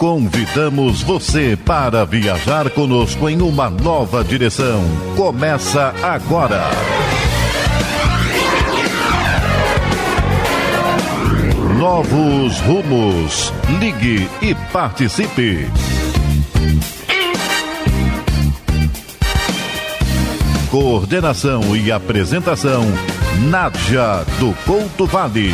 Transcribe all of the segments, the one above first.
Convidamos você para viajar conosco em uma nova direção. Começa agora. Novos rumos. Ligue e participe. Coordenação e apresentação, Nádia do Couto Vale.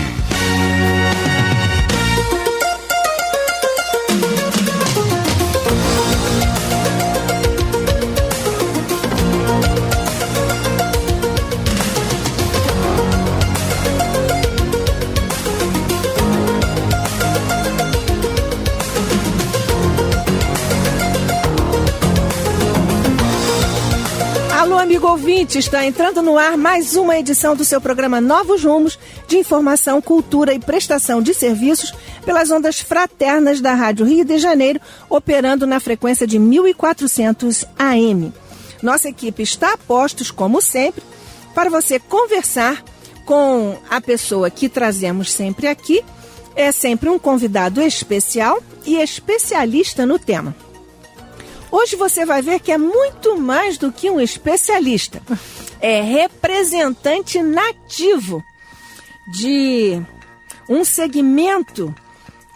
Amigo ouvinte, está entrando no ar mais uma edição do seu programa Novos Rumos, de informação, cultura e prestação de serviços pelas ondas fraternas da Rádio Rio de Janeiro, operando na frequência de 1400 AM. Nossa equipe está a postos, como sempre, para você conversar com a pessoa que trazemos sempre aqui. É sempre um convidado especial e especialista no tema. Hoje você vai ver que é muito mais do que um especialista. É representante nativo de um segmento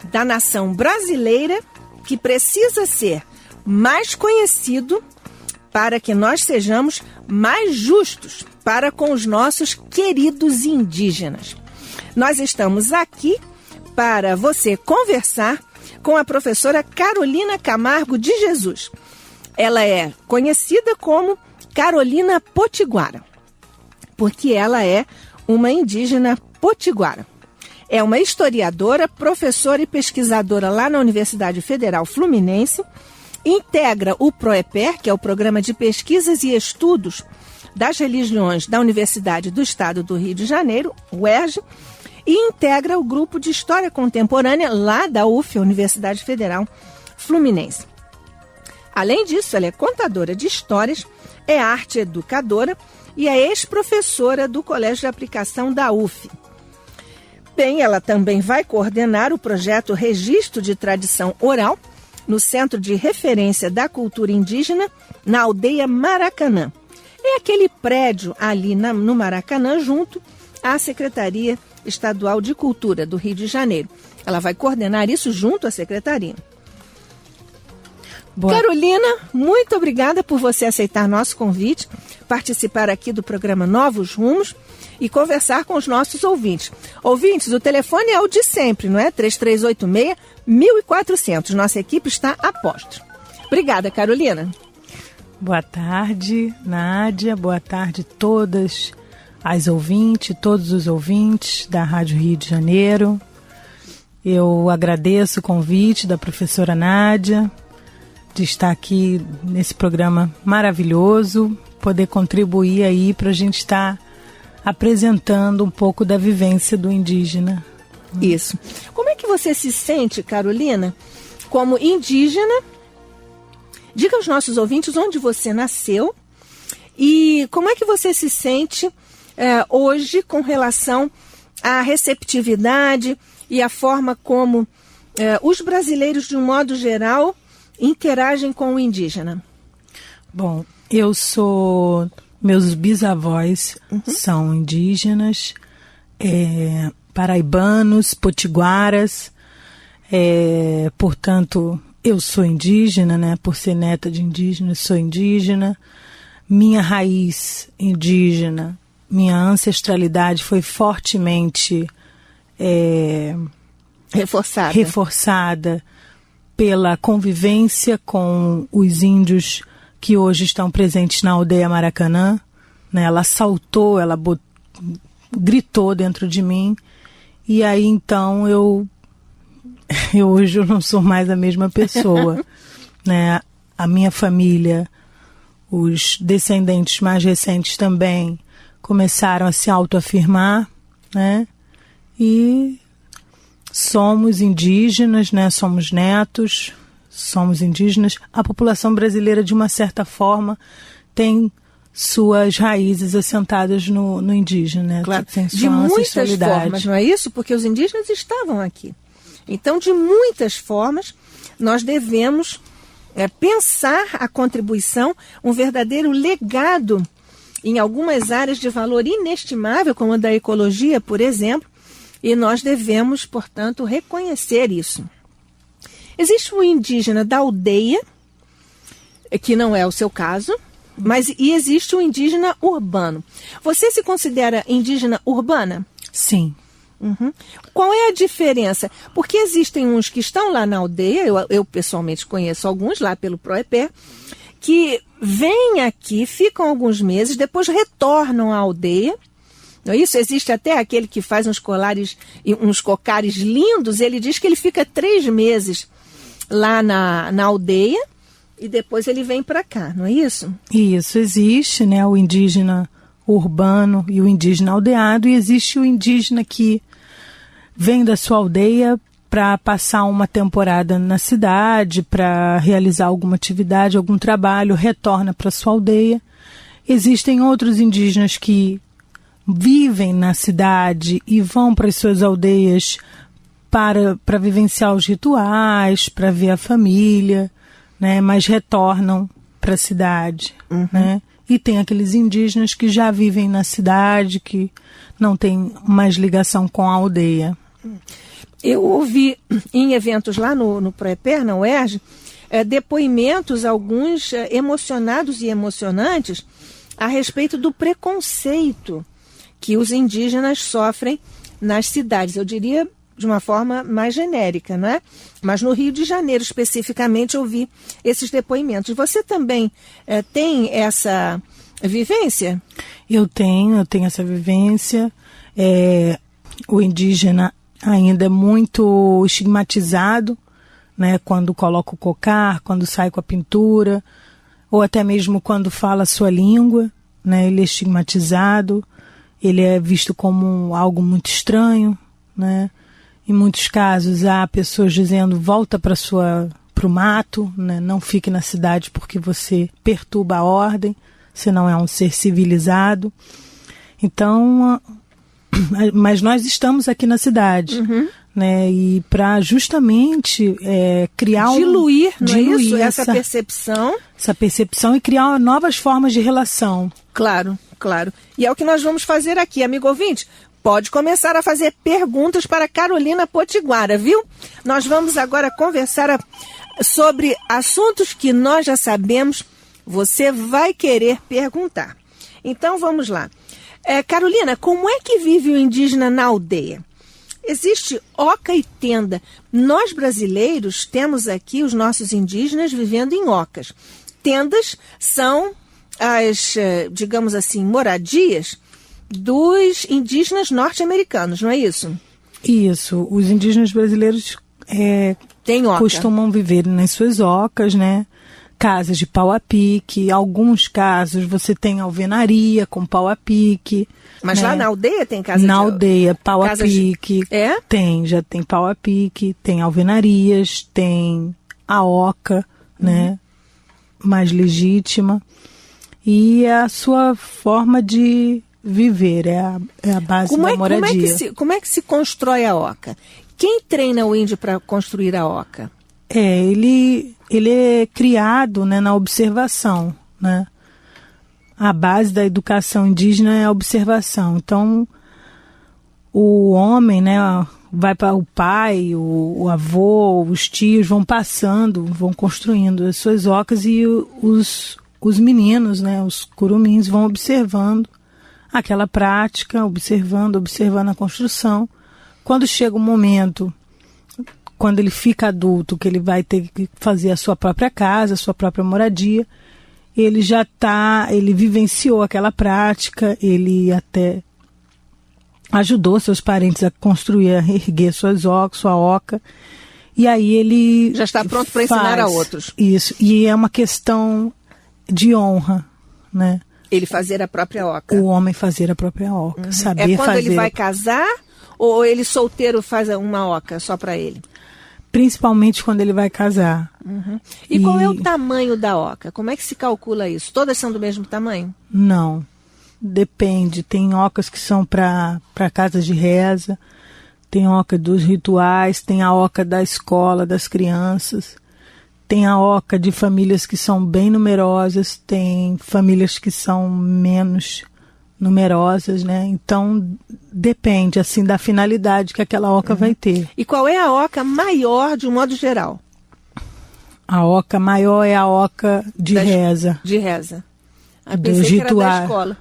da nação brasileira que precisa ser mais conhecido para que nós sejamos mais justos para com os nossos queridos indígenas. Nós estamos aqui para você conversar com a professora Carolina Camargo de Jesus. Ela é conhecida como Carolina Potiguara, porque ela é uma indígena potiguara. É uma historiadora, professora e pesquisadora lá na Universidade Federal Fluminense, integra o PROEPER, que é o Programa de Pesquisas e Estudos das Religiões da Universidade do Estado do Rio de Janeiro, UERJ, e integra o Grupo de História Contemporânea lá da UF, Universidade Federal Fluminense. Além disso, ela é contadora de histórias, é arte educadora e é ex-professora do Colégio de Aplicação da UF. Bem, ela também vai coordenar o projeto Registro de Tradição Oral no Centro de Referência da Cultura Indígena, na aldeia Maracanã. É aquele prédio ali no Maracanã, junto à Secretaria Estadual de Cultura do Rio de Janeiro. Ela vai coordenar isso junto à Secretaria. Boa. Carolina, muito obrigada por você aceitar nosso convite, participar aqui do programa Novos Rumos e conversar com os nossos ouvintes. Ouvintes, o telefone é o de sempre, não é? 3386-1400. Nossa equipe está a postos. Obrigada, Carolina. Boa tarde, Nádia. Boa tarde todas as ouvintes, todos os ouvintes da Rádio Rio de Janeiro. Eu agradeço o convite da professora Nádia de estar aqui nesse programa maravilhoso, poder contribuir aí para a gente estar apresentando um pouco da vivência do indígena. Isso. Como é que você se sente, Carolina, como indígena? Diga aos nossos ouvintes onde você nasceu e como é que você se sente hoje com relação à receptividade e à forma como os brasileiros, de um modo geral, interagem com o indígena. Bom, meus bisavós são indígenas, paraibanos, potiguaras, portanto, eu sou indígena, né? Por ser neta de indígenas, sou indígena. Minha raiz indígena, minha ancestralidade foi fortemente reforçada pela convivência com os índios que hoje estão presentes na aldeia Maracanã, né? Ela saltou, ela gritou dentro de mim, e aí então eu hoje eu não sou mais a mesma pessoa, né? A minha família, os descendentes mais recentes também começaram a se autoafirmar, né? E somos indígenas, né? Somos netos, somos indígenas. A população brasileira, de uma certa forma, tem suas raízes assentadas no indígena, né? Claro, tem sua de muitas ancestralidade. formas, não é isso? Porque os indígenas estavam aqui. Então, de muitas formas, nós devemos pensar a contribuição, um verdadeiro legado em algumas áreas de valor inestimável, como a da ecologia, por exemplo, e nós devemos, portanto, reconhecer isso. Existe um indígena da aldeia, que não é o seu caso, e existe um indígena urbano. Você se considera indígena urbana? Sim. Uhum. Qual é a diferença? Porque existem uns que estão lá na aldeia, eu pessoalmente conheço alguns lá pelo Proeper, que vêm aqui, ficam alguns meses, depois retornam à aldeia. Não é isso? Existe até aquele que faz uns cocares lindos, ele diz que ele fica 3 meses lá na aldeia e depois ele vem para cá, não é isso? Isso, existe, né, o indígena urbano e o indígena aldeado, e existe o indígena que vem da sua aldeia para passar uma temporada na cidade, para realizar alguma atividade, algum trabalho, retorna para sua aldeia. Existem outros indígenas que vivem na cidade e vão para as suas aldeias para vivenciar os rituais, para ver a família, né, mas retornam para a cidade. Uhum. Né? E tem aqueles indígenas que já vivem na cidade, que não têm mais ligação com a aldeia. Eu ouvi em eventos lá no Proeper, na UERJ, depoimentos, alguns emocionados e emocionantes, a respeito do preconceito que os indígenas sofrem nas cidades. Eu diria de uma forma mais genérica, não é? Mas no Rio de Janeiro, especificamente, eu vi esses depoimentos. Você também tem essa vivência? Eu tenho essa vivência. O indígena ainda é muito estigmatizado, né? Quando coloca o cocar, quando sai com a pintura, ou até mesmo quando fala a sua língua, né? Ele é estigmatizado, ele é visto como algo muito estranho, né? Em muitos casos há pessoas dizendo volta para o mato, né? Não fique na cidade porque você perturba a ordem, você não é um ser civilizado. Então, mas nós estamos aqui na cidade, uhum, né? E para justamente criar diluir, não é isso? Essa percepção e criar novas formas de relação. Claro, claro. E é o que nós vamos fazer aqui, amigo ouvinte. Pode começar a fazer perguntas para Carolina Potiguara, viu? Nós vamos agora conversar sobre assuntos que nós já sabemos, você vai querer perguntar. Então vamos lá. Carolina, como é que vive o indígena na aldeia? Existe oca e tenda. Nós brasileiros temos aqui os nossos indígenas vivendo em ocas. Tendas são as, digamos assim, moradias dos indígenas norte-americanos, não é isso? Isso. Os indígenas brasileiros costumam viver nas suas ocas, né? Casas de pau a pique. Em alguns casos você tem alvenaria com pau a pique. Mas né? Lá na aldeia tem casa na aldeia, pau a pique. Já tem pau a pique, tem alvenarias, tem a oca, né? Mais legítima. E a sua forma de viver é a base da moradia. Como é que se constrói a oca? Quem treina o índio para construir a oca? Ele é criado, né, na observação, né? A base da educação indígena é a observação. Então, o homem, né, vai para o pai, o avô, os tios vão passando, vão construindo as suas ocas e os meninos, né, os curumins, vão observando aquela prática, observando a construção. Quando chega o momento, quando ele fica adulto, que ele vai ter que fazer a sua própria casa, a sua própria moradia, ele vivenciou aquela prática, ele até ajudou seus parentes a construir, a erguer sua oca, e aí ele já está pronto para ensinar a outros. Isso, e é uma questão de honra, né? Ele fazer a própria oca. O homem fazer a própria oca, saber fazer. É quando ele vai casar ou ele solteiro faz uma oca só para ele? Principalmente quando ele vai casar. E qual é o tamanho da oca? Como é que se calcula isso? Todas são do mesmo tamanho? Não. Depende. Tem ocas que são para casas de reza, tem a oca dos rituais, tem a oca da escola, das crianças, tem a oca de famílias que são bem numerosas, tem famílias que são menos numerosas, né? Então, depende, assim, da finalidade que aquela oca vai ter. E qual é a oca maior, de um modo geral? A oca maior é a oca de reza. De reza. Dos que era da rituais. escola.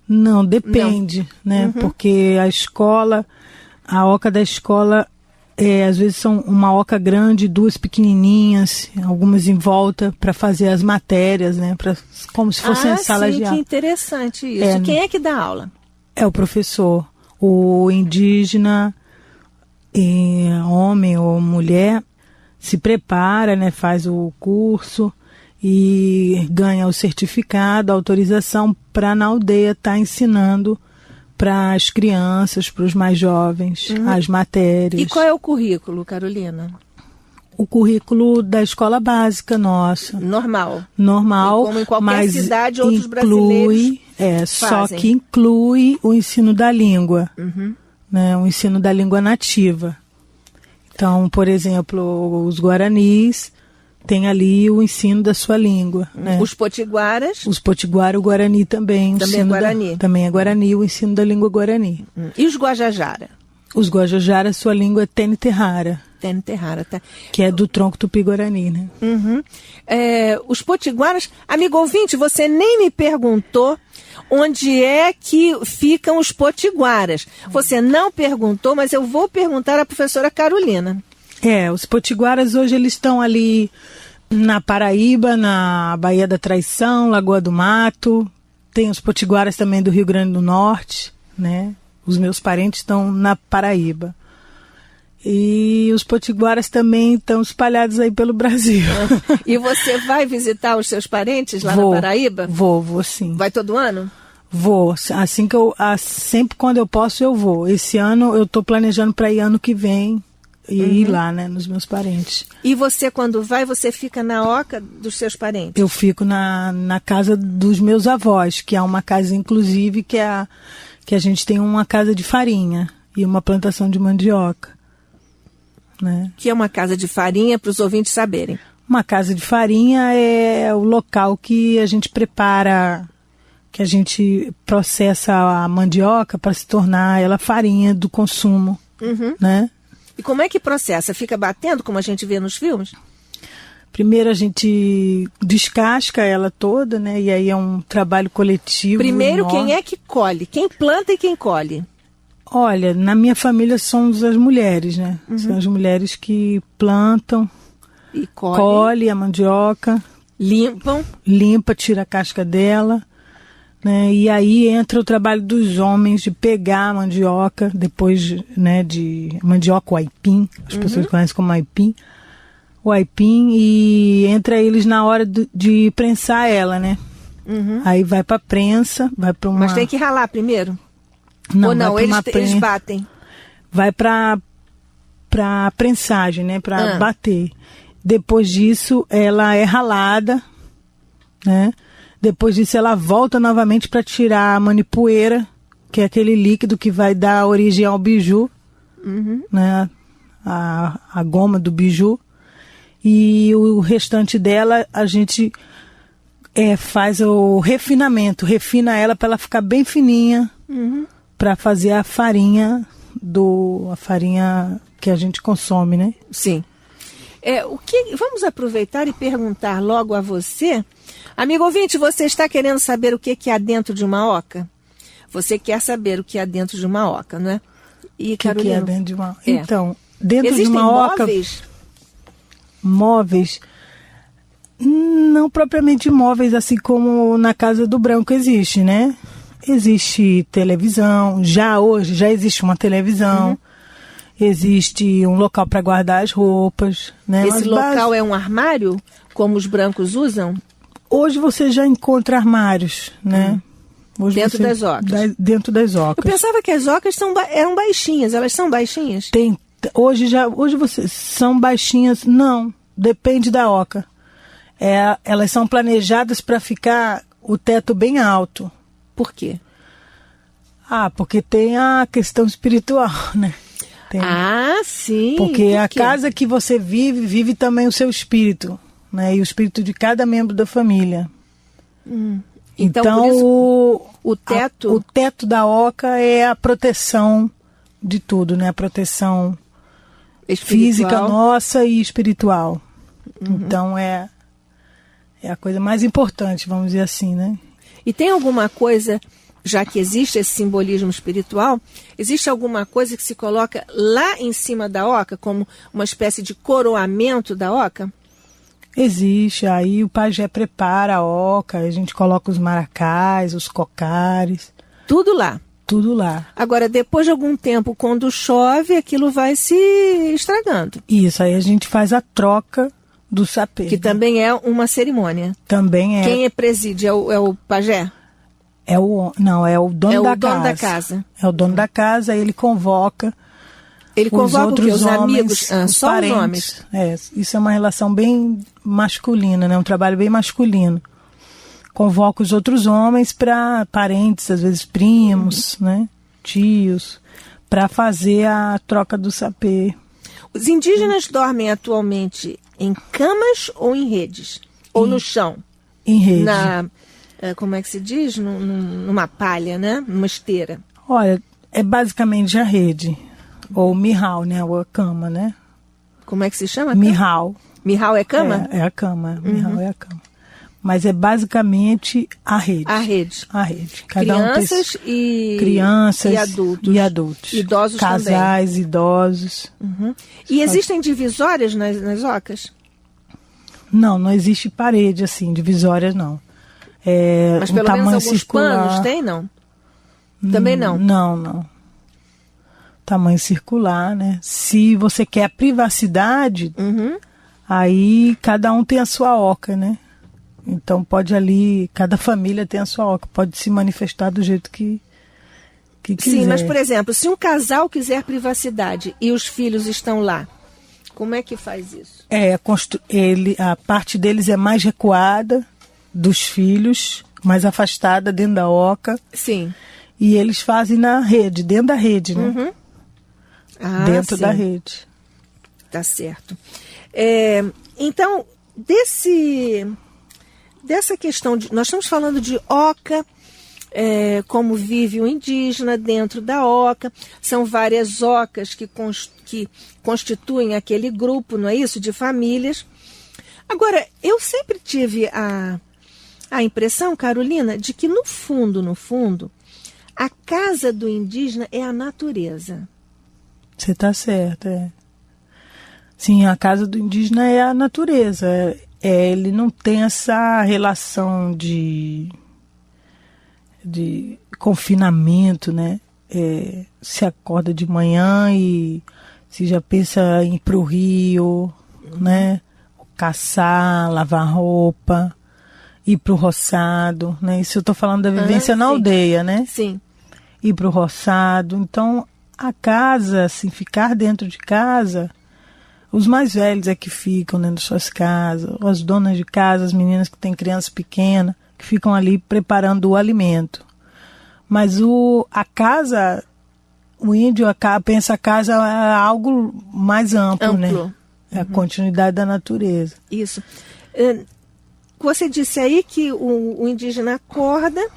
Não, depende, né? Porque a escola, a oca da escola, às vezes são uma oca grande, duas pequenininhas, algumas em volta para fazer as matérias, né? Como se fossem salas de aula. Que interessante isso. Quem é que dá aula? É o professor. O indígena, homem ou mulher, se prepara, né? Faz o curso e ganha o certificado, a autorização para na aldeia estar ensinando para as crianças, para os mais jovens, as matérias. E qual é o currículo, Carolina? O currículo da escola básica nossa. Normal. Normal, como em qualquer mas cidade, outros brasileiros só fazem. que inclui o ensino da língua, né, o ensino da língua nativa. Então, por exemplo, os guaranis têm ali o ensino da sua língua. Né? Os potiguaras? Os potiguara, o guarani também. Também é guarani. Também é guarani, o ensino da língua guarani. E os guajajara? Os guajajara, sua língua é Teniterrara. Teniterrara, tá. Que é do tronco tupi-guarani, né? Os potiguaras... Amigo ouvinte, você nem me perguntou onde é que ficam os potiguaras. Você não perguntou, mas eu vou perguntar à professora Carolina. Os potiguaras hoje eles estão ali na Paraíba, na Baía da Traição, Lagoa do Mato. Tem os potiguaras também do Rio Grande do Norte, né? Os meus parentes estão na Paraíba. E os potiguaras também estão espalhados aí pelo Brasil. E você vai visitar os seus parentes lá na Paraíba? Vou sim. Vai todo ano? Vou. Assim que sempre quando eu posso eu vou. Esse ano eu estou planejando para ir ano que vem. E ir lá, né, nos meus parentes. E você, quando vai, você fica na oca dos seus parentes? Eu fico na casa dos meus avós, que é uma casa, inclusive, que a gente tem uma casa de farinha e uma plantação de mandioca. Né? Que é uma casa de farinha, para os ouvintes saberem. Uma casa de farinha é o local que a gente prepara, que a gente processa a mandioca para se tornar ela farinha do consumo, né? E como é que processa? Fica batendo, como a gente vê nos filmes? Primeiro a gente descasca ela toda, né? E aí é um trabalho coletivo. Primeiro, enorme. quem é que colhe? Quem planta e quem colhe? Olha, na minha família somos as mulheres, né? São as mulheres que plantam, e colhem a mandioca. Limpa, tira a casca dela. Né? E aí entra o trabalho dos homens de pegar a mandioca, depois, né, de mandioca, o aipim, as pessoas conhecem como aipim, o aipim, e entra eles na hora de prensar ela, né? Aí vai pra prensa, vai pra uma... Mas tem que ralar primeiro? Não, ou não, eles batem? Vai pra prensagem, né, pra bater. Depois disso, ela é ralada, né? Depois disso, ela volta novamente para tirar a manipoeira, que é aquele líquido que vai dar origem ao biju, né? A goma do biju. E o restante dela, a gente faz o refinamento, refina ela para ela ficar bem fininha, para fazer a farinha que a gente consome, né? Sim. Vamos aproveitar e perguntar logo a você. Amigo ouvinte, você está querendo saber o que há dentro de uma oca? Você quer saber o que há dentro de uma oca, não é? E Carolina, o que há dentro de uma... Então, dentro existem de uma oca... Móveis? Não propriamente móveis, assim como na Casa do Branco existe, né? Existe televisão, hoje já existe uma televisão. Existe um local para guardar as roupas. Né? Esse local é um armário, como os brancos usam? Hoje você já encontra armários, né? Hoje dentro das ocas? Dentro das ocas. Eu pensava que as ocas eram baixinhas. Elas são baixinhas? Hoje você são baixinhas. Não, depende da oca. Elas são planejadas para ficar o teto bem alto. Por quê? Porque tem a questão espiritual, né? Ah, sim. Porque a casa que você vive, vive também o seu espírito, né? E o espírito de cada membro da família. Então Então por isso, o teto... o teto da oca é a proteção de tudo, né? A proteção física nossa e espiritual. Então é a coisa mais importante, vamos dizer assim, né? E tem alguma coisa, já que existe esse simbolismo espiritual, existe alguma coisa que se coloca lá em cima da oca, como uma espécie de coroamento da oca? Existe, aí o pajé prepara a oca, a gente coloca os maracás, os cocares. Tudo lá. Tudo lá. Agora, depois de algum tempo, quando chove, aquilo vai se estragando. Isso, aí a gente faz a troca do sapê. Que também é uma cerimônia. Também é. Quem preside é o pajé? É o dono da casa. É o dono da casa. É o dono da casa, aí ele convoca. Ele convoca outros o quê? Os homens, amigos? os Só parentes. os homens? É, isso é uma relação bem masculina, né? Um trabalho bem masculino. Convoca os outros homens para parentes, às vezes primos, né? Tios, para fazer a troca do sapê. Os indígenas dormem atualmente em camas ou em redes? Ou no chão? Em rede. Como é que se diz? Numa palha, né? Numa esteira. Olha, é basicamente a rede. Ou mihau, né? Ou a cama, né? Como é que se chama? Mihau. Mihau é cama? É a cama. Mihau é a cama. Mas é basicamente a rede. A rede. A rede. Crianças e adultos. E adultos. Idosos Casais, também. idosos. E existem divisórias nas ocas? Não existe parede assim, divisórias não. É mas um pelo tamanho menos alguns circular. panos tem, não? Também não? Não. Tamanho circular, né? Se você quer a privacidade, aí cada um tem a sua oca, né? Então pode ali, cada família tem a sua oca, pode se manifestar do jeito que quiser. Sim, mas por exemplo, se um casal quiser privacidade e os filhos estão lá, como é que faz isso? A parte deles é mais recuada dos filhos, mais afastada dentro da oca. Sim. E eles fazem na rede, dentro da rede, né? Dentro sim. da rede. Tá certo. Então, dessa questão, nós estamos falando de oca, como vive o indígena dentro da oca. São várias ocas que constituem aquele grupo, não é isso? De famílias. Agora, eu sempre tive a impressão, Carolina, de que no fundo, a casa do indígena é a natureza. Você está certa, Sim, a casa do indígena é a natureza. Ele não tem essa relação de confinamento, né? Se acorda de manhã e se já pensa em ir para o rio, né? Caçar, lavar roupa, ir para o roçado, né? Isso eu estou falando da vivência na aldeia, né? Sim. Ir para o roçado. Então, a casa, assim, ficar dentro de casa, os mais velhos é que ficam dentro de suas casas, as donas de casa, as meninas que têm crianças pequenas, que ficam ali preparando o alimento. Mas a casa, o índio pensa a casa é algo mais amplo. Né? É a continuidade da natureza. Isso. Você disse aí que o indígena acorda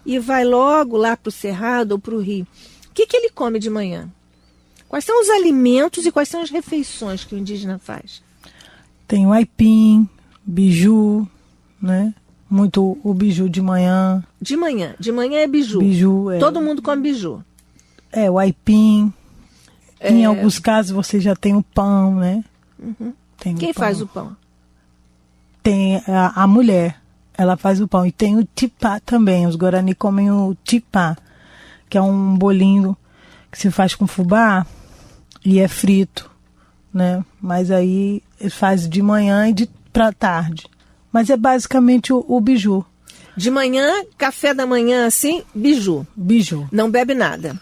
e vai logo lá para o cerrado ou para o rio. O que ele come de manhã? Quais são os alimentos e quais são as refeições que o indígena faz? Tem o aipim, biju, né? Muito o biju de manhã. De manhã é biju. Biju, Todo mundo come biju. O aipim. Em alguns casos você já tem o pão, né? Quem faz o pão? Tem a mulher, ela faz o pão. E tem o tipá também, os Guarani comem o tipá, que é um bolinho que se faz com fubá e é frito, né? Mas aí ele faz de manhã e para tarde. Mas é basicamente o biju. De manhã, café da manhã, assim, biju. Biju. Não bebe nada.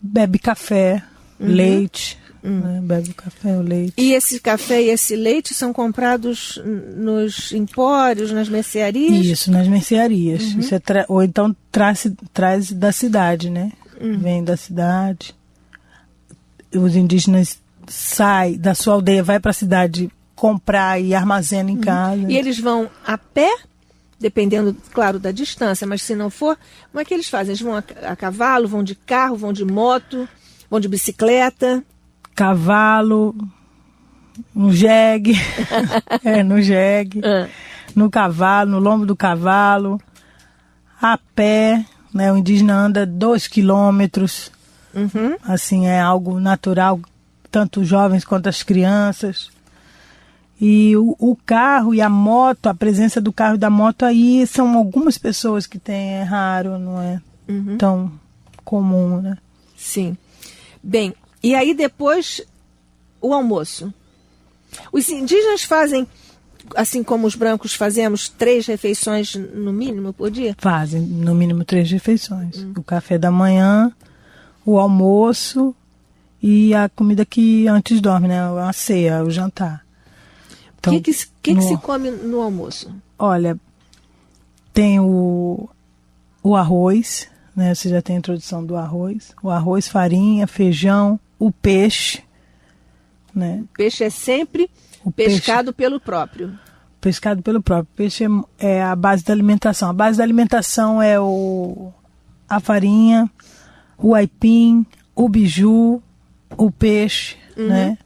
Bebe café, leite. Né? Bebe o café, o leite. E esse café e esse leite são comprados nos empórios, nas mercearias? Isso, nas mercearias. Isso ou então traz da cidade, né? Vem da cidade. os indígenas saem da sua aldeia, vai para a cidade comprar e armazena em casa. E eles vão a pé, dependendo, claro, da distância, mas se não for, como é que eles fazem? Eles vão a cavalo, vão de carro, vão de moto, vão de bicicleta? Cavalo, no jegue, no jegue, no cavalo, no lombo do cavalo, a pé, né? O indígena anda 2 quilômetros, assim, é algo natural, tanto os jovens quanto as crianças. E o carro e a moto, a presença do carro e da moto aí são algumas pessoas que têm, é raro, não é tão comum, né? Sim. Bem, e aí depois o almoço. Os indígenas fazem, assim como os brancos fazemos, 3 refeições no mínimo por dia? Fazem, no mínimo 3 refeições. O café da manhã, o almoço e a comida que antes dorme, né? A ceia, o jantar. O então, que se come no almoço? Olha, tem o arroz, né? Você já tem a introdução do arroz. O arroz, farinha, feijão, o peixe, né? O peixe é sempre pescado pelo próprio. Pescado pelo próprio. O peixe é a base da alimentação. A base da alimentação é a farinha, o aipim, o biju, o peixe, né?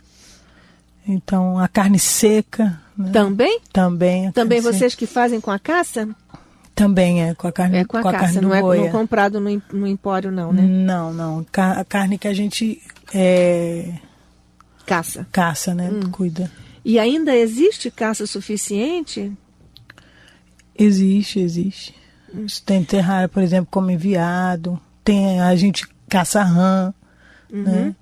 Então, a carne seca. Né? Também? Também. Também vocês que fazem com a caça? Também é, com a carne. É com a caça, carne não boi, é comprado no empório, não, né? Não. A carne que a gente caça, né? Cuida. E ainda existe caça suficiente? Existe. Tem terrária, por exemplo, come veado. A gente caça rã, né?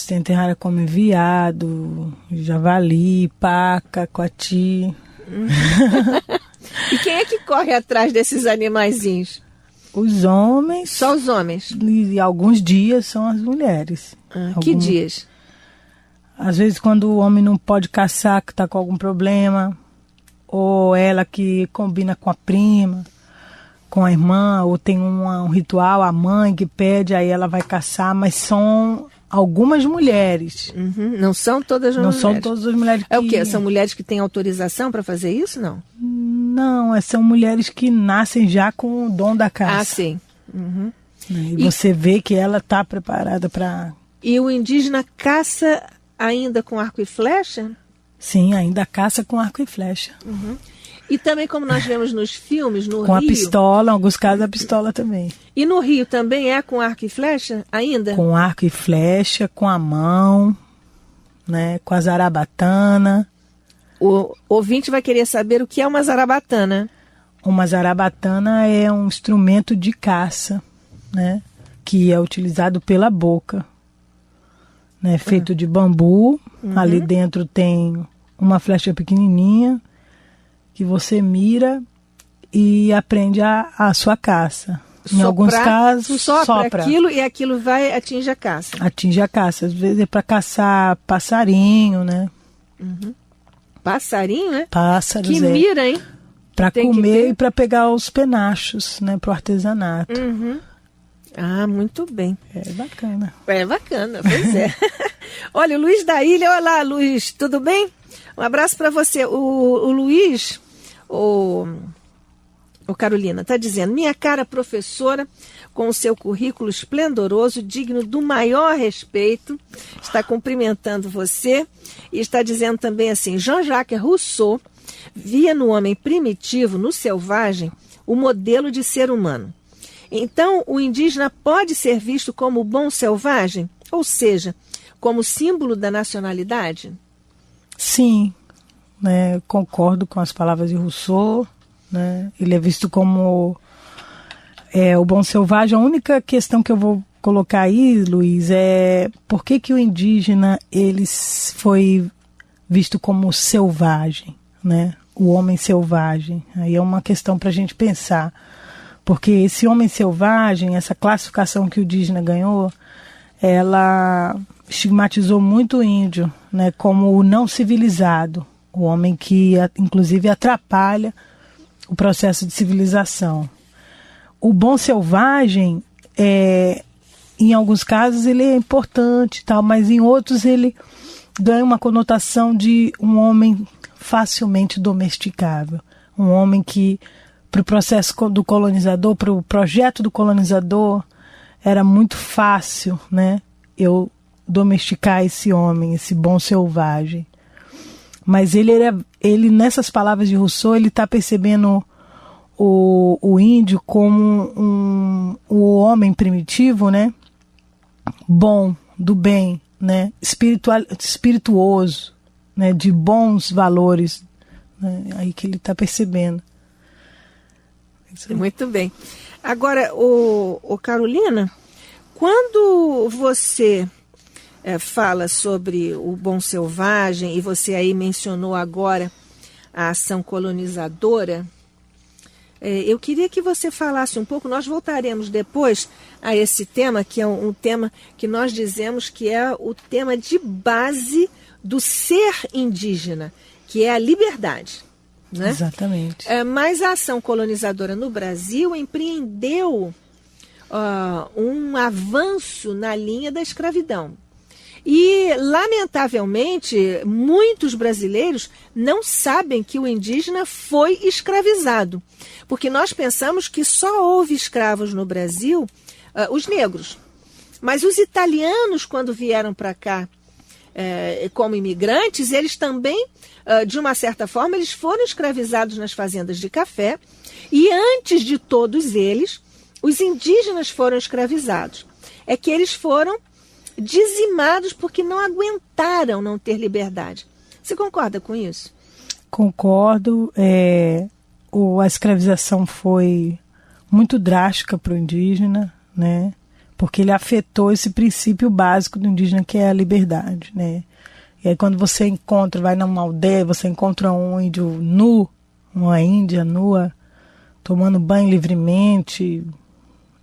Tem terrária come veado, javali, paca, coati. E quem é que corre atrás desses animaizinhos? Os homens. Só os homens? E alguns dias são as mulheres. Que dias? Às vezes quando o homem não pode caçar, que está com algum problema, ou ela que combina com a prima, com a irmã, ou tem um ritual, a mãe que pede, aí ela vai caçar, mas são algumas mulheres. Não são todas as mulheres? Não são todas as mulheres que... É o quê? São mulheres que têm autorização para fazer isso, não? Não, são mulheres que nascem já com o dom da caça. Ah, sim. E você vê que ela está preparada para... E o indígena caça ainda com arco e flecha? Sim, ainda caça com arco e flecha. E também, como nós vemos nos filmes, no Rio... Com a pistola, em alguns casos a pistola também. E no Rio também é com arco e flecha ainda? Com arco e flecha, com a mão, né? Com a zarabatana. O ouvinte vai querer saber o que é uma zarabatana. Uma zarabatana é um instrumento de caça, né? Que é utilizado pela boca. Né? Feito de bambu. Ali dentro tem uma flecha pequenininha que você mira e aprende a sua caça. Em alguns casos, sopra aquilo e aquilo vai atingir a caça. Atinge a caça. Às vezes é para caçar passarinho, né? Passarinho, né? Pássaros, que mira, hein? Para comer e para pegar os penachos, né? Para o artesanato. Ah, muito bem. É bacana. É bacana, pois é. Olha, o Luiz da Ilha. Olá, Luiz, tudo bem? Um abraço para você. O Luiz... O Carolina está dizendo: minha cara professora, com o seu currículo esplendoroso, digno do maior respeito, está cumprimentando você e está dizendo também assim: Jean-Jacques Rousseau via no homem primitivo, no selvagem, o modelo de ser humano. Então, o indígena pode ser visto como bom selvagem, ou seja, como símbolo da nacionalidade? Sim. Né, concordo com as palavras de Rousseau, né? Ele é visto como o bom selvagem. A única questão que eu vou colocar aí, Luiz, é por que o indígena ele foi visto como selvagem, né? O homem selvagem. Aí é uma questão para a gente pensar, porque esse homem selvagem, essa classificação que o indígena ganhou, ela estigmatizou muito o índio, né, como o não civilizado. O homem que, inclusive, atrapalha o processo de civilização. O bom selvagem em alguns casos ele é importante, tal, mas em outros ele ganha uma conotação de um homem facilmente domesticável. Um homem que, para o processo do colonizador, para o projeto do colonizador, era muito fácil, né, eu domesticar esse homem, esse bom selvagem. Mas ele nessas palavras de Rousseau, ele está percebendo o índio como o homem primitivo, né, bom, do bem, né, espirituoso, né, de bons valores, né, aí que ele está percebendo. Muito bem. Agora, Carolina, quando você fala sobre o bom selvagem, e você aí mencionou agora a ação colonizadora, eu queria que você falasse um pouco, nós voltaremos depois a esse tema, que é um tema que nós dizemos que é o tema de base do ser indígena, que é a liberdade. Né? Exatamente. Mas a ação colonizadora no Brasil empreendeu um avanço na linha da escravidão. E, lamentavelmente, muitos brasileiros não sabem que o indígena foi escravizado. Porque nós pensamos que só houve escravos no Brasil, os negros. Mas os italianos, quando vieram para cá como imigrantes, eles também, de uma certa forma, eles foram escravizados nas fazendas de café. E antes de todos eles, os indígenas foram escravizados. É que eles foram dizimados porque não aguentaram não ter liberdade. Você concorda com isso? Concordo. A escravização foi muito drástica para o indígena, né? Porque ele afetou esse princípio básico do indígena, que é a liberdade, né? E aí quando você vai numa aldeia, você encontra um índio nu, uma índia nua, tomando banho livremente,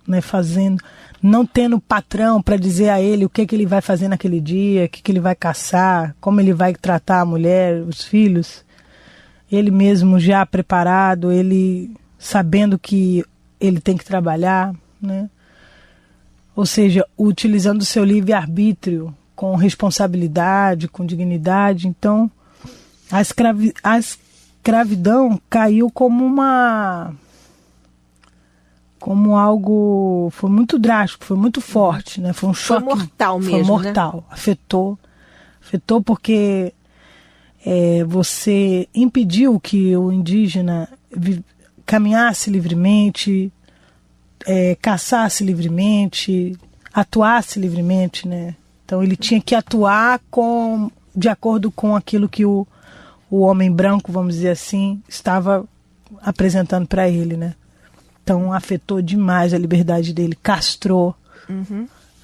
né, não tendo patrão para dizer a ele o que ele vai fazer naquele dia, o que ele vai caçar, como ele vai tratar a mulher, os filhos. Ele mesmo já preparado, ele sabendo que ele tem que trabalhar, né? Ou seja, utilizando o seu livre-arbítrio com responsabilidade, com dignidade. Então, a escravidão caiu como algo, foi muito drástico, foi muito forte, né? Foi um choque. Foi mortal mesmo, foi mortal, né? Afetou porque você impediu que o indígena caminhasse livremente, caçasse livremente, atuasse livremente, né? Então ele tinha que atuar de acordo com aquilo que o homem branco, vamos dizer assim, estava apresentando para ele, né? Então afetou demais a liberdade dele, castrou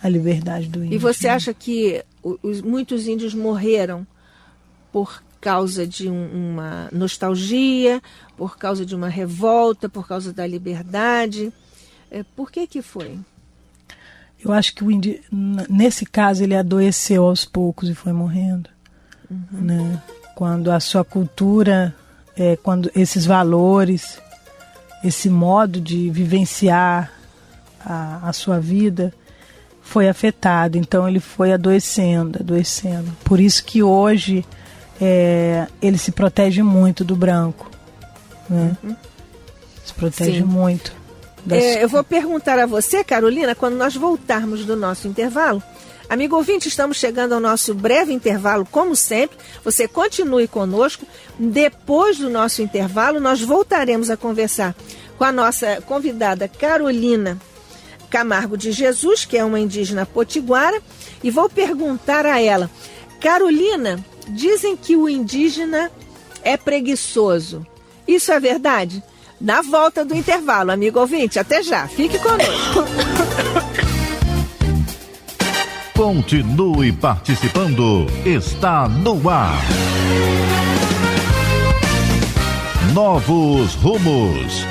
a liberdade do índio. E você acha que muitos índios morreram por causa de uma nostalgia, por causa de uma revolta, por causa da liberdade? Por que foi? Eu acho que nesse caso ele adoeceu aos poucos e foi morrendo. Né? Quando a sua cultura, quando esses valores, esse modo de vivenciar a sua vida foi afetado. Então ele foi adoecendo. Por isso que hoje ele se protege muito do branco. Né? Se protege muito. Eu vou perguntar a você, Carolina, quando nós voltarmos do nosso intervalo. Amigo ouvinte, estamos chegando ao nosso breve intervalo, como sempre. Você continue conosco. Depois do nosso intervalo, nós voltaremos a conversar com a nossa convidada Carolina Camargo de Jesus, que é uma indígena potiguara, e vou perguntar a ela: Carolina, dizem que o indígena é preguiçoso. Isso é verdade? Na volta do intervalo, amigo ouvinte. Até já. Fique conosco. Continue participando. Está no ar. Novos rumos.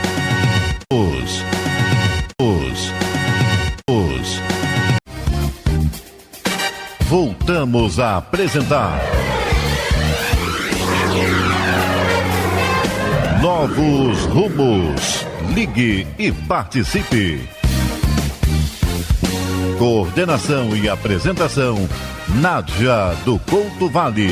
Voltamos a apresentar Novos Rumos. Ligue e participe. Coordenação e apresentação, Nádia do Couto Vale.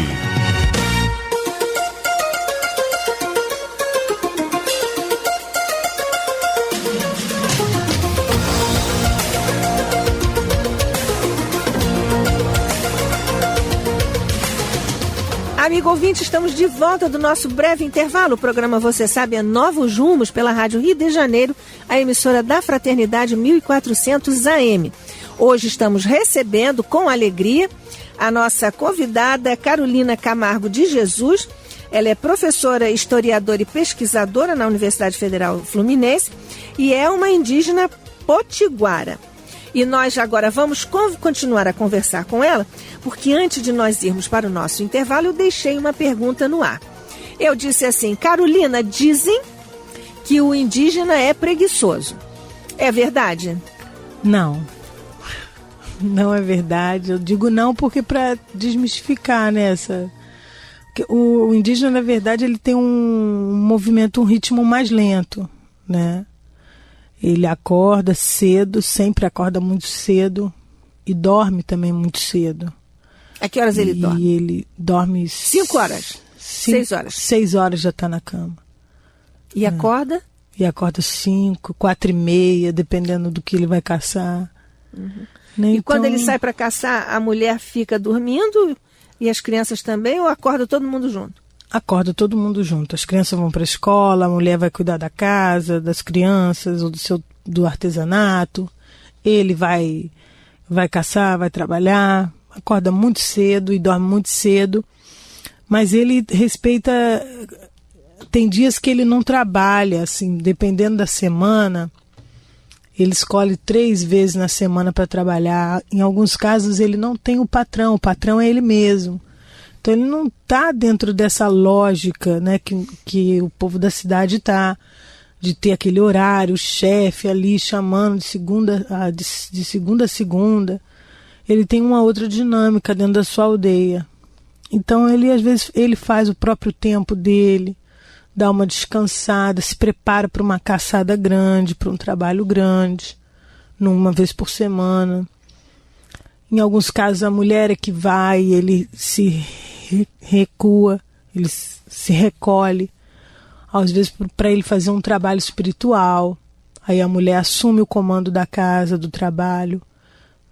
Amigo ouvinte, estamos de volta do nosso breve intervalo. O programa Você Sabe é Novos Rumos pela Rádio Rio de Janeiro, a emissora da Fraternidade 1400 AM. Hoje estamos recebendo com alegria a nossa convidada Carolina Camargo de Jesus. Ela é professora, historiadora e pesquisadora na Universidade Federal Fluminense e é uma indígena potiguara. E nós agora vamos continuar a conversar com ela, porque antes de nós irmos para o nosso intervalo, eu deixei uma pergunta no ar. Eu disse assim: Carolina, dizem que o indígena é preguiçoso. É verdade? Não. Não é verdade. Eu digo não porque para desmistificar, né? O indígena, na verdade, ele tem um movimento, um ritmo mais lento, né? Ele acorda cedo, sempre acorda muito cedo e dorme também muito cedo. A que horas ele dorme? E ele dorme 5 horas? 6 horas? 6 horas já está na cama. E acorda? E acorda 5, 4:30, dependendo do que ele vai caçar. Uhum. Né? E quando ele sai para caçar, a mulher fica dormindo e as crianças também, ou acorda todo mundo junto? Acorda todo mundo junto. As crianças vão para a escola, a mulher vai cuidar da casa, das crianças, ou do artesanato. Ele vai caçar, vai trabalhar, acorda muito cedo e dorme muito cedo. Mas ele respeita... Tem dias que ele não trabalha, assim, dependendo da semana. Ele escolhe 3 vezes na semana para trabalhar. Em alguns casos ele não tem o patrão é ele mesmo. Então ele não está dentro dessa lógica, né, que o povo da cidade está, de ter aquele horário, o chefe ali chamando de segunda a segunda. Ele tem uma outra dinâmica dentro da sua aldeia. Então ele às vezes ele faz o próprio tempo dele, dá uma descansada, se prepara para uma caçada grande, para um trabalho grande, uma vez por semana. Em alguns casos a mulher é que vai, ele se recua, ele se recolhe, às vezes para ele fazer um trabalho espiritual. Aí a mulher assume o comando da casa, do trabalho,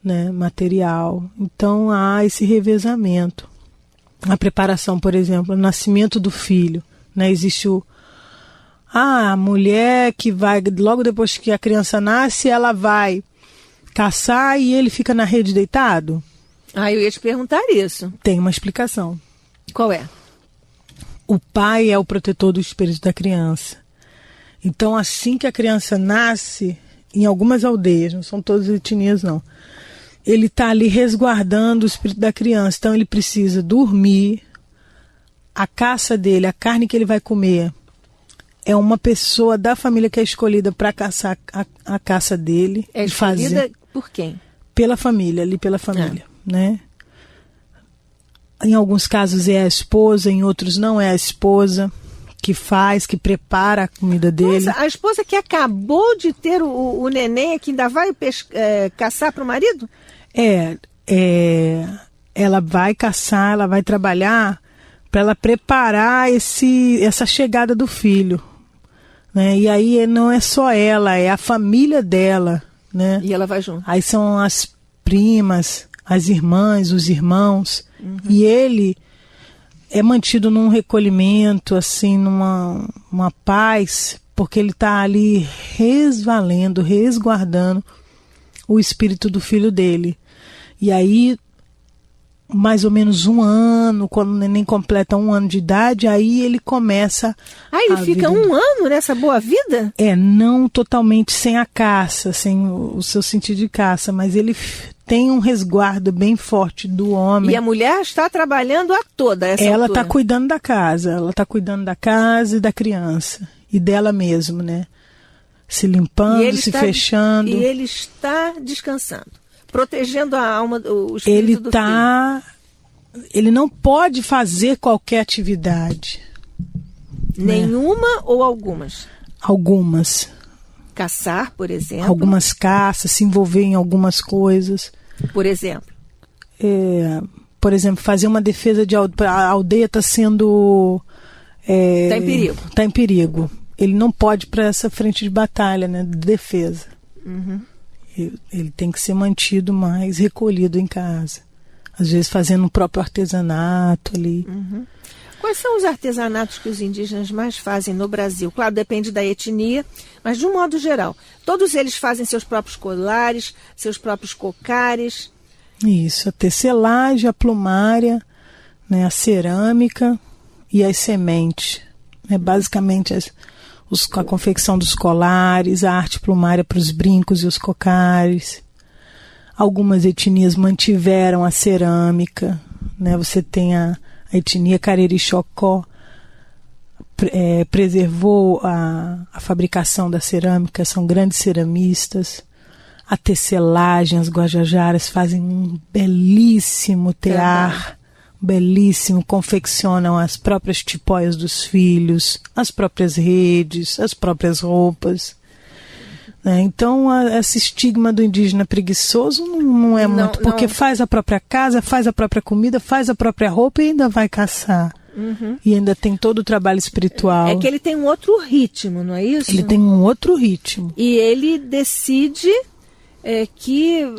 né, material. Então há esse revezamento. A preparação, por exemplo, o nascimento do filho, né, existe a mulher que vai, logo depois que a criança nasce, ela vai caçar e ele fica na rede deitado? Eu ia te perguntar isso. Tem uma explicação. Qual é? O pai é o protetor do espírito da criança. Então, assim que a criança nasce, em algumas aldeias, não são todas etnias não, ele está ali resguardando o espírito da criança. Então ele precisa dormir. A caça dele, a carne que ele vai comer, é uma pessoa da família que é escolhida para caçar a caça dele. É escolhida por quem? Pela família, né? Em alguns casos é a esposa, em outros não é a esposa que prepara a comida dele. Nossa, a esposa que acabou de ter o neném é que ainda vai caçar para o marido? Ela vai caçar, ela vai trabalhar para ela preparar essa chegada do filho, né? E aí não é só ela, é a família dela, né? E ela vai junto. Aí são as primas, as irmãs, os irmãos. Uhum. E ele é mantido num recolhimento, assim, numa paz, porque ele está ali resguardando o espírito do filho dele. E aí, mais ou menos 1 ano, quando o neném completa 1 ano de idade, aí ele começa... ele fica 1 ano nessa boa vida? Não totalmente sem a caça, sem o seu sentido de caça, mas ele tem um resguardo bem forte do homem. E a mulher está trabalhando a toda essa Ela altura. está cuidando da casa, e da criança, e dela mesmo, né? Se limpando, fechando. E ele está descansando, protegendo a alma, o espírito do filho. Ele não pode fazer qualquer atividade. Nenhuma, né? Ou algumas? Algumas. Caçar, por exemplo. Algumas caças, se envolver em algumas coisas. Por exemplo? Por exemplo, fazer uma defesa de aldeia. A aldeia está sendo... Está em perigo. Está em perigo. Ele não pode ir para essa frente de batalha, né, de defesa. Uhum. Ele tem que ser mantido mais recolhido em casa. Às vezes fazendo o próprio artesanato ali. Uhum. Quais são os artesanatos que os indígenas mais fazem no Brasil? Claro, depende da etnia, mas de um modo geral. Todos eles fazem seus próprios colares, seus próprios cocares. Isso, a tecelagem, a plumária, né, a cerâmica e as sementes. Né, basicamente a confecção dos colares, a arte plumária para os brincos e os cocares. Algumas etnias mantiveram a cerâmica. Né, você tem a etnia Cariri-Xocó, preservou a fabricação da cerâmica, são grandes ceramistas. A tecelagem, as guajajaras fazem um belíssimo tear, belíssimo, confeccionam as próprias tipóias dos filhos, as próprias redes, as próprias roupas. Então, esse estigma do indígena preguiçoso não é muito, porque faz a própria casa, faz a própria comida, faz a própria roupa e ainda vai caçar. Uhum. E ainda tem todo o trabalho espiritual. É que ele tem um outro ritmo, não é isso? Ele tem um outro ritmo. E ele decide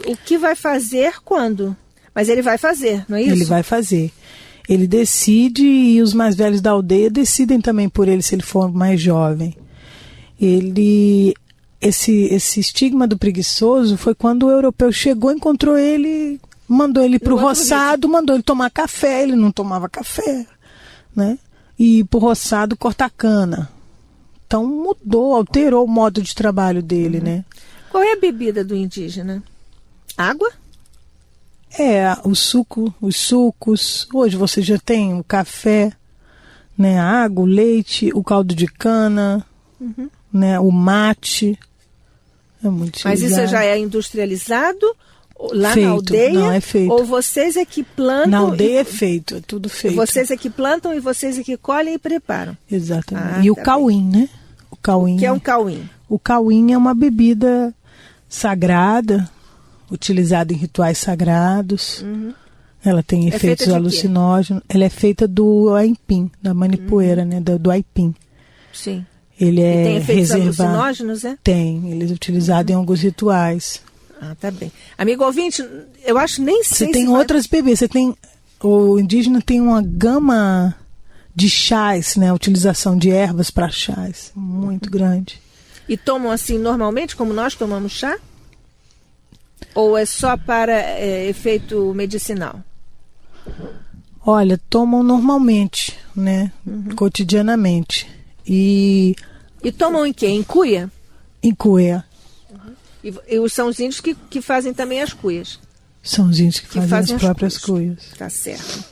o que vai fazer quando. Mas ele vai fazer, não é isso? Ele vai fazer. Ele decide e os mais velhos da aldeia decidem também por ele se ele for mais jovem. Esse estigma do preguiçoso foi quando o europeu chegou, encontrou ele, mandou ele para o roçado, mandou ele tomar café, ele não tomava café, né? E para o roçado cortar cana. Então mudou, alterou o modo de trabalho dele, né? Qual é a bebida do indígena? Água? Os sucos. Hoje você já tem o café, né? A água, o leite, o caldo de cana, né? O mate. É muito Mas utilizado. Isso já é industrializado lá feito. Na aldeia? Não, é feito. Ou vocês é que plantam? Na aldeia é feito, é tudo feito. Vocês é que plantam e vocês é que colhem e preparam? Exatamente. E o cauim, né? O cauim. O que é um cauim? O cauim é uma bebida sagrada, utilizada em rituais sagrados. Uhum. Ela tem efeitos alucinógenos. Ela é feita do aipim, da manipoeira, né? Do aipim. Sim. Ele é tem efeitos reservado. Alucinógenos, é? Tem. Ele é utilizado em alguns rituais. Tá bem. Amigo ouvinte, eu acho nem sei. Você tem outras bebidas. O indígena tem uma gama de chás, né? A utilização de ervas para chás. Muito grande. E tomam assim normalmente, como nós tomamos chá? Ou é só para efeito medicinal? Olha, tomam normalmente, né? Cotidianamente. E tomam em quê? Em cuia? Em cuia. E são os índios que fazem também as cuias? São os índios que fazem as próprias cuias. Tá certo.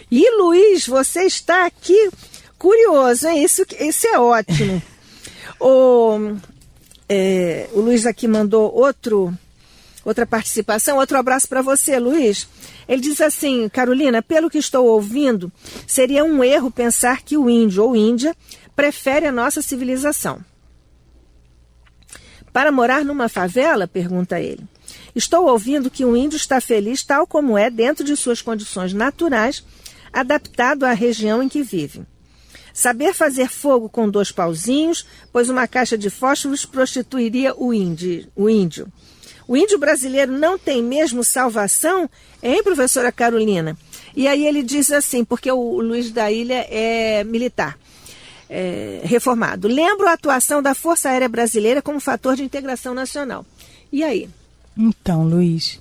E Luiz, você está aqui curioso, hein? Isso é ótimo. O Luiz aqui mandou outra participação, outro abraço para você, Luiz. Ele diz assim: Carolina, pelo que estou ouvindo, seria um erro pensar que o índio ou índia prefere a nossa civilização. Para morar numa favela, pergunta ele, estou ouvindo que o índio está feliz tal como é dentro de suas condições naturais, adaptado à região em que vive. Saber fazer fogo com 2 pauzinhos, pois uma caixa de fósforos prostituiria o índio. O índio brasileiro não tem mesmo salvação, hein, professora Carolina? E aí ele diz assim, porque o Luiz da Ilha é militar, reformado. Lembro a atuação da Força Aérea Brasileira como fator de integração nacional. E aí? Então, Luiz,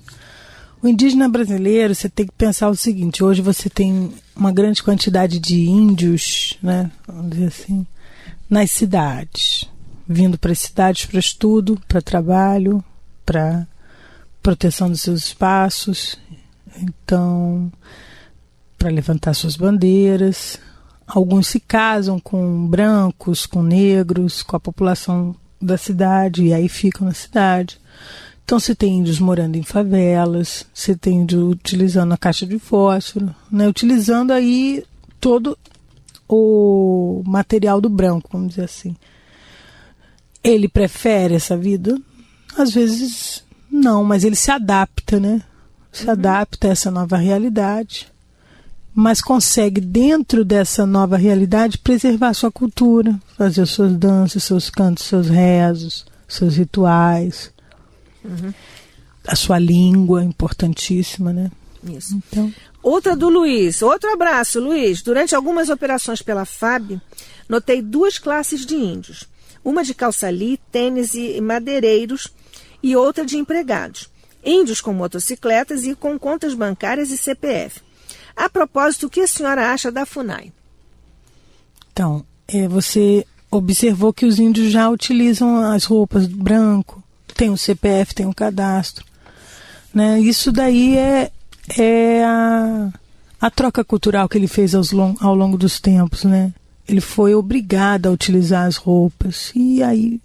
o indígena brasileiro, você tem que pensar o seguinte, hoje você tem uma grande quantidade de índios, né, vamos dizer assim, nas cidades, vindo para as cidades para estudo, para trabalho, para proteção dos seus espaços, então, para levantar suas bandeiras. Alguns se casam com brancos, com negros, com a população da cidade, e aí ficam na cidade. Então você tem índios morando em favelas, você tem índio utilizando a caixa de fósforo, né, utilizando aí todo o material do branco, vamos dizer assim. Ele prefere essa vida? Às vezes não, mas ele se adapta, né? Se adapta a essa nova realidade, mas consegue, dentro dessa nova realidade, preservar sua cultura, fazer suas danças, seus cantos, seus rezos, seus rituais, a sua língua, importantíssima, né? Isso. Então, outra do Luiz. Outro abraço, Luiz. Durante algumas operações pela FAB, notei 2 classes de índios. Uma de calça-li, tênis e madeireiros e outra de empregados. Índios com motocicletas e com contas bancárias e CPF. A propósito, o que a senhora acha da FUNAI? Então, você observou que os índios já utilizam as roupas branco, tem o CPF, tem o cadastro, né? Isso daí é a troca cultural que ele fez ao longo dos tempos, né? Ele foi obrigado a utilizar as roupas e aí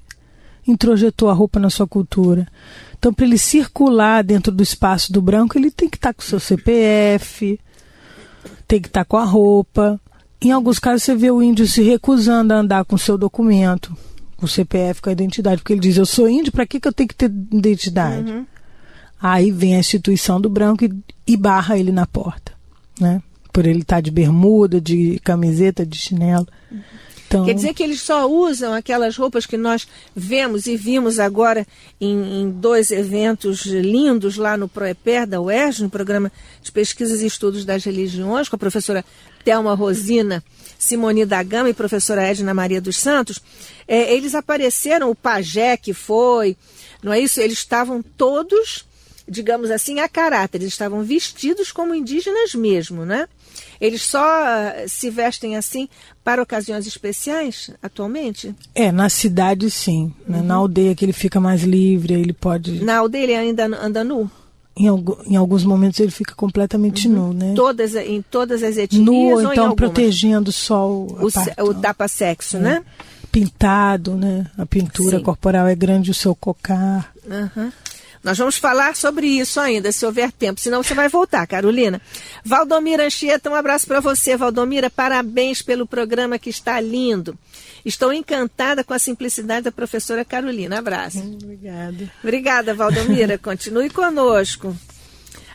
introjetou a roupa na sua cultura. Então, para ele circular dentro do espaço do branco, ele tem que estar com o seu CPF, tem que estar com a roupa. Em alguns casos, você vê o índio se recusando a andar com o seu documento, com o CPF, com a identidade, porque ele diz, eu sou índio, para que eu tenho que ter identidade? Aí vem a instituição do branco e barra ele na porta, né? Por ele estar de bermuda, de camiseta, de chinelo. Então, quer dizer que eles só usam aquelas roupas que nós vemos e vimos agora em 2 eventos lindos lá no PROEPER da UERJ, no Programa de Pesquisas e Estudos das Religiões, com a professora Thelma Rosina, Simoni da Gama e professora Edna Maria dos Santos. Eles apareceram, o pajé que foi, não é isso? Eles estavam todos, digamos assim, a caráter, eles estavam vestidos como indígenas mesmo, né? Eles só se vestem assim para ocasiões especiais, atualmente? Na cidade, sim. Né? Na aldeia que ele fica mais livre, ele pode... Na aldeia ele ainda anda nu? Em alguns momentos ele fica completamente nu, né? Em todas as etnias nu, ou então em algumas? Protegendo só o tapa-sexo, né? Pintado, né? A pintura corporal é grande, o seu cocar. Nós vamos falar sobre isso ainda, se houver tempo, senão você vai voltar, Carolina. Valdomira Anchieta, um abraço para você, Valdomira, parabéns pelo programa que está lindo. Estou encantada com a simplicidade da professora Carolina, abraço. Obrigada. Obrigada, Valdomira, continue conosco.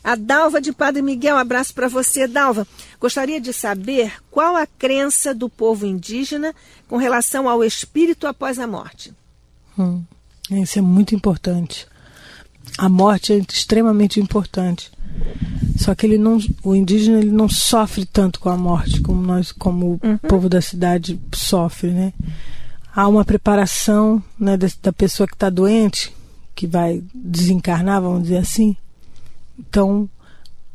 A Dalva de Padre Miguel, um abraço para você, Dalva. Gostaria de saber qual a crença do povo indígena com relação ao espírito após a morte. Isso é muito importante. A morte é extremamente importante. Só que o indígena ele não sofre tanto com a morte como o povo da cidade sofre, né? Há uma preparação, né, da pessoa que está doente, que vai desencarnar, vamos dizer assim. Então,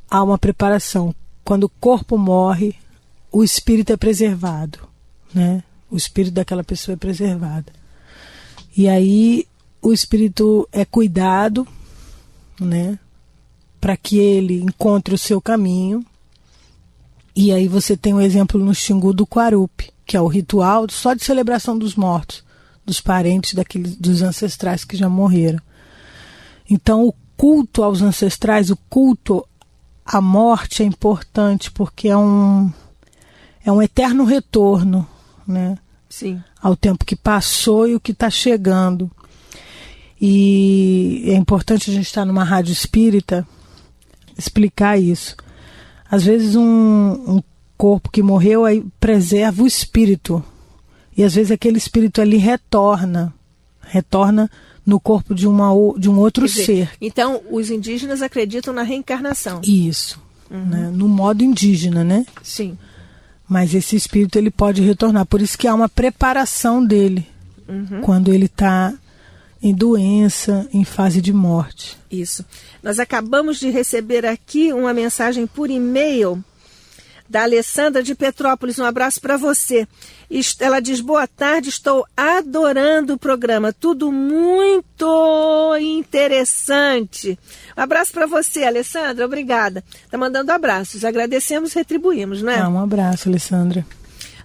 há uma preparação. Quando o corpo morre, o espírito é preservado, né? O espírito daquela pessoa é preservado. E aí o espírito é cuidado, né, para que ele encontre o seu caminho. E aí você tem um exemplo no Xingu do Quarupi, que é o ritual só de celebração dos mortos, dos parentes dos ancestrais que já morreram. Então o culto aos ancestrais, o culto à morte é importante, porque é um eterno retorno, né? Sim. Ao tempo que passou e o que está chegando. E é importante a gente estar numa rádio espírita explicar isso. Às vezes um corpo que morreu aí preserva o espírito. E às vezes aquele espírito ali retorna no corpo de um outro ser. Então os indígenas acreditam na reencarnação. Isso. Né? No modo indígena, né? Sim. Mas esse espírito ele pode retornar. Por isso que há uma preparação dele quando ele está em doença, em fase de morte. Isso. Nós acabamos de receber aqui uma mensagem por e-mail da Alessandra de Petrópolis. Um abraço para você. Ela diz, boa tarde, estou adorando o programa. Tudo muito interessante. Um abraço para você, Alessandra. Obrigada. Está mandando abraços. Agradecemos e retribuímos, né? Um abraço, Alessandra.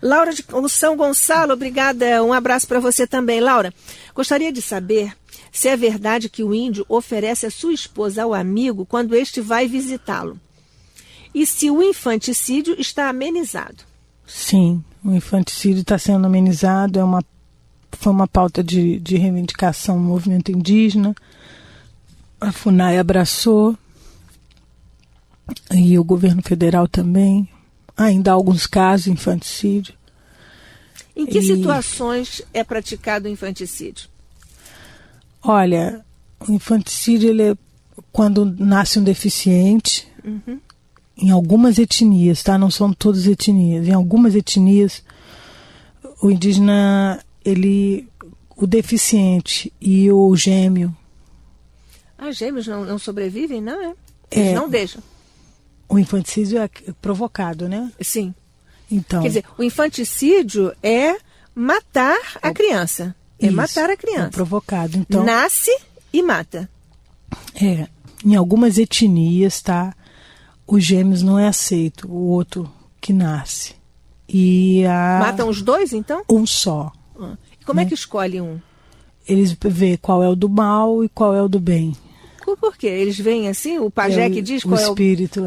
Laura de São Gonçalo, obrigada. Um abraço para você também, Laura. Gostaria de saber se é verdade que o índio oferece a sua esposa ao amigo quando este vai visitá-lo. E se o infanticídio está amenizado? Sim, o infanticídio está sendo amenizado, é uma foi uma pauta de reivindicação do movimento indígena. A FUNAI abraçou, e o governo federal também. Ainda há alguns casos de infanticídio. Em que situações é praticado o infanticídio? Olha, o infanticídio ele é quando nasce um deficiente, em algumas etnias, tá? Não são todas etnias. Em algumas etnias, o indígena, o deficiente e o gêmeo. Gêmeos não sobrevivem, não é? Eles não deixam. O infanticídio é provocado, né? Sim. Então, quer dizer, o infanticídio é matar a criança. É matar a criança. É provocado. Então, nasce e mata. Em algumas etnias, tá? Os gêmeos não é aceito, o outro que nasce. Matam os dois, então? Um só. E como é que escolhe um? Eles vê qual é o do mal e qual é o do bem. Por quê? Eles veem assim? O pajé que diz qual é o... O espírito,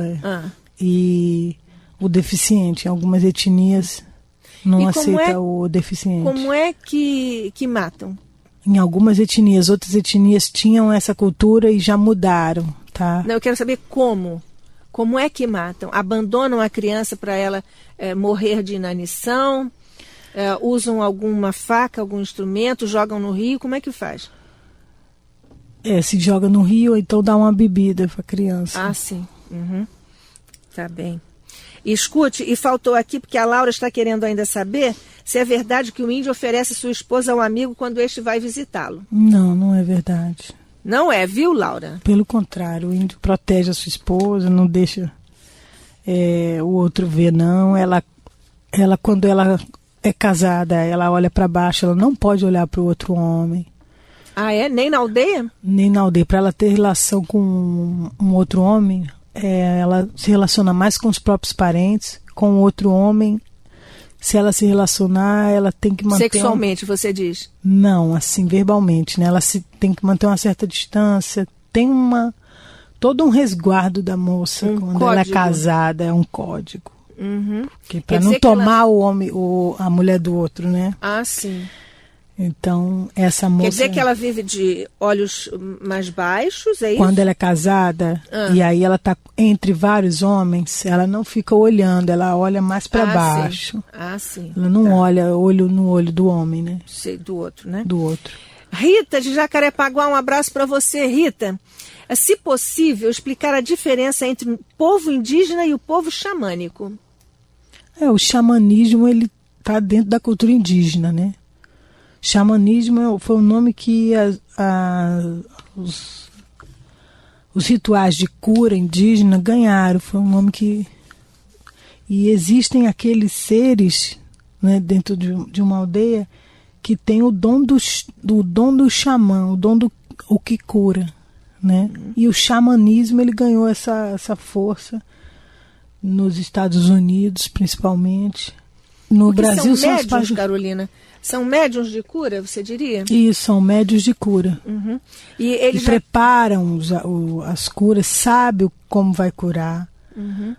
E o deficiente. Em algumas etnias não aceita o deficiente. Como é que matam? Em algumas etnias. Outras etnias tinham essa cultura e já mudaram, tá? Não, eu quero saber como. Como é que matam? Abandonam a criança para ela morrer de inanição? Usam alguma faca, algum instrumento? Jogam no rio? Como é que faz? Se joga no rio, ou então dá uma bebida para a criança. Sim. Tá bem. E escute, e faltou aqui, porque a Laura está querendo ainda saber se é verdade que o índio oferece sua esposa ao amigo quando este vai visitá-lo. Não é verdade. Não é, viu, Laura? Pelo contrário, o índio protege a sua esposa, não deixa o outro ver, não. Ela, quando ela é casada, ela olha para baixo, ela não pode olhar para o outro homem. Nem na aldeia? Nem na aldeia. Para ela ter relação com um outro homem, ela se relaciona mais com os próprios parentes, com o outro homem. Se ela se relacionar, ela tem que manter... Sexualmente, você diz? Não, assim, verbalmente, né? Ela tem que manter uma certa distância. Tem todo um resguardo da moça quando ela é casada, é um código. Para não tomar o homem, a mulher do outro, né? Sim. Então, essa moça... Quer dizer que ela vive de olhos mais baixos, é isso? Quando ela é casada, e aí ela está entre vários homens, ela não fica olhando, ela olha mais para baixo. Sim. Ela não olha olho no olho do homem, né? Sei, do outro, né? Do outro. Rita, de Jacarepaguá, um abraço para você, Rita. Se possível, explicar a diferença entre o povo indígena e o povo xamânico. O xamanismo, ele está dentro da cultura indígena, né? Xamanismo foi um nome que os rituais de cura indígena ganharam. Foi um nome que... E existem aqueles seres, né, dentro de uma aldeia que tem o dom do xamã, o dom do o que cura, né? E o xamanismo, ele ganhou essa força nos Estados Unidos, principalmente. No Brasil são médiuns, Carolina. São médiuns de cura, você diria? Isso, são médiuns de cura. E eles preparam as curas, sabem como vai curar.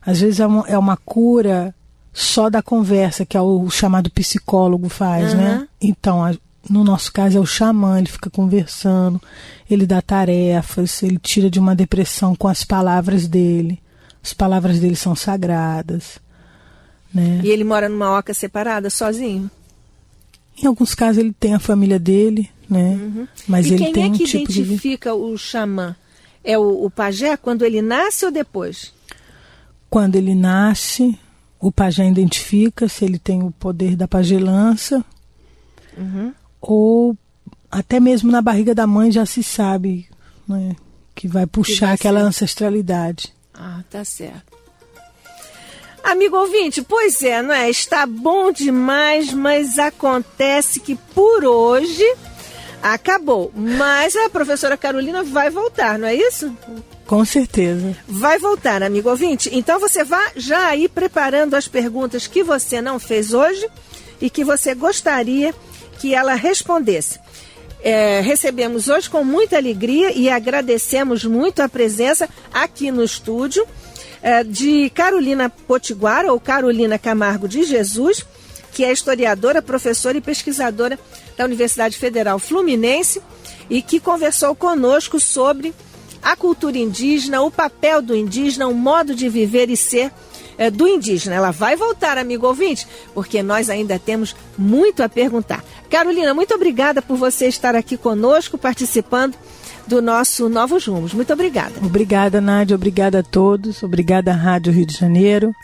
Às vezes é uma cura só da conversa, que é o chamado psicólogo faz, né? Então, no nosso caso é o xamã, ele fica conversando, ele dá tarefas, ele tira de uma depressão com as palavras dele. As palavras dele são sagradas, né? E ele mora numa oca separada, sozinho? Em alguns casos ele tem a família dele, né? Mas ele tem um tipo de... quem é que identifica o xamã? É o pajé quando ele nasce ou depois? Quando ele nasce, o pajé identifica se ele tem o poder da pajelança, ou até mesmo na barriga da mãe já se sabe, né, que vai puxar aquela ancestralidade. Tá certo. Amigo ouvinte, pois é, não é? Está bom demais, mas acontece que por hoje acabou. Mas a professora Carolina vai voltar, não é isso? Com certeza. Vai voltar, amigo ouvinte. Então você vá já aí preparando as perguntas que você não fez hoje e que você gostaria que ela respondesse. Recebemos hoje com muita alegria e agradecemos muito a presença aqui no estúdio de Carolina Potiguara, ou Carolina Camargo de Jesus, que é historiadora, professora e pesquisadora da Universidade Federal Fluminense e que conversou conosco sobre a cultura indígena, o papel do indígena, o modo de viver e ser do indígena. Ela vai voltar, amigo ouvinte, porque nós ainda temos muito a perguntar. Carolina, muito obrigada por você estar aqui conosco, participando do nosso Novos Rumos. Muito obrigada. Obrigada, Nádia. Obrigada a todos. Obrigada à Rádio Rio de Janeiro.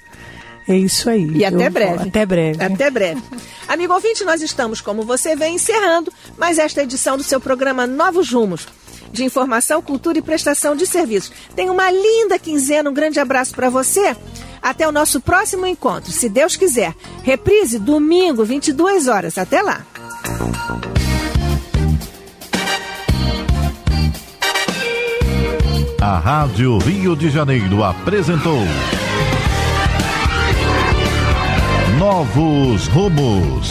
É isso aí. E até breve. Até breve. Até breve. Amigo ouvinte, nós estamos, como você vê, encerrando mais esta edição do seu programa Novos Rumos, de informação, cultura e prestação de serviços. Tenha uma linda quinzena, um grande abraço para você. Até o nosso próximo encontro, se Deus quiser. Reprise, domingo, 22 horas. Até lá. A Rádio Rio de Janeiro apresentou Novos Rumos.